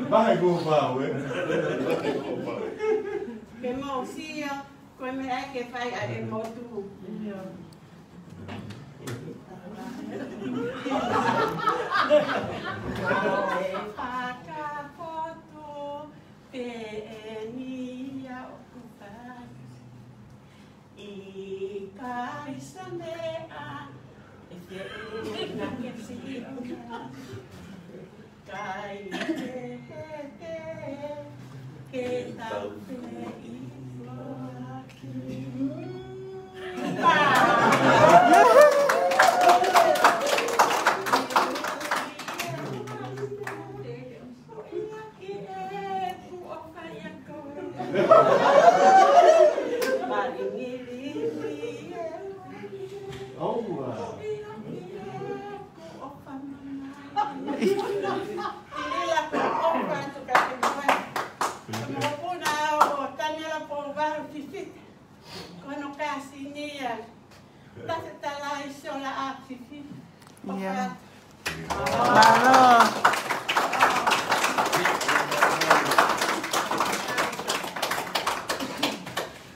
Vai go pau, Ke mau sia, koe me ai ke whai a e motu. Whakapoto pe e nia o kupai. I ka isa mea e te na ke si o ka. Kai te Ketau te I floraki.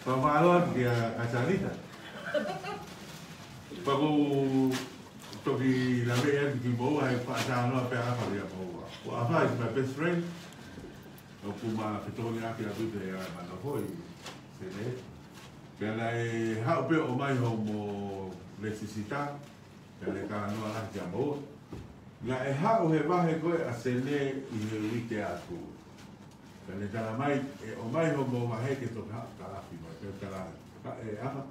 Pamahalon dia kasalita. Pagu toki la vea di boa e pasano a pera para boa. Apa is my best friend. Okuma petoni aki a tude ya manahoi. Sene. Pela e hau pe o mai homo necessita. Pela ka no ala jambo. Nga e hau he vahe koe a sene I he wike atu. Pela tala mai e o mai homo mahe ke toka kalafi mai. Pela e aha.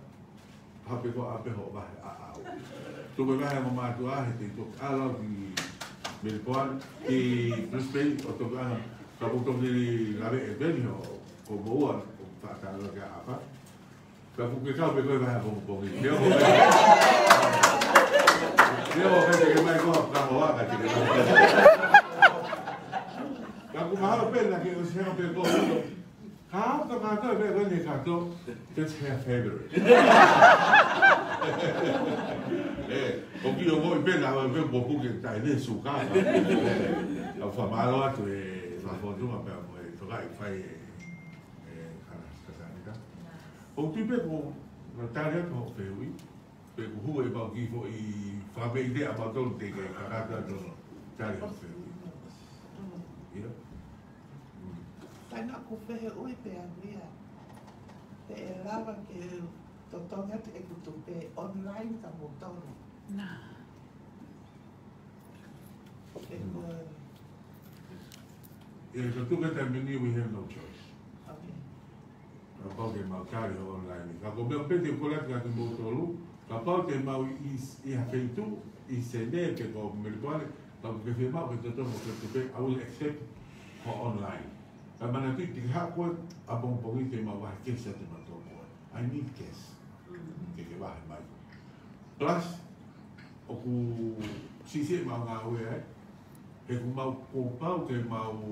Hape ko ape ho vahe a au. Tupe vahe mo matu ahe te tok alau ki Melbourne ki Brisbane o toka aha. Kapu toki lawe e beni ho ko boa o whakalo ka apa. Kapu ke kau pe koe vahe kongo kongi. Leo ho vahe. Leo ho vahe ke mai koha kaho waka te ke mai. Kapu mahalo pena ke o siha pe koha. How the matter when they got to that's her favorite. Oki o mo pe na pe boku ke tai ne suka. A fa malo atu e fa foto ma pe mo e toka I fai kasanita. O tu pe ko na tare ko pe ui. Pe ko hu e ba ki fo I fa be ide about to te ke karata do tare ko pe ui. Kai nā ko whehe ui pe anuia. Te e lawa ke to tonga te e kutu pe online ka mo tono. Nā. E ko... E ka tuka te mini we have no choice. Okay. Ka pau ke mau kari ho online. Ka ko mea pete kolati ka te mo tolu. Ka pau te mau I hawheitu I sene ke ko Melbourne. Ka ko ke whi mau ke te tomo ke tupe. I will accept ho online. Ka mana tui te hako a bongpongi te ma wahe kesa te matoko. I need cash. Ke wahe mai. Plus, oku sisi mau ngā ue ai. He ku mau kōpau ke mau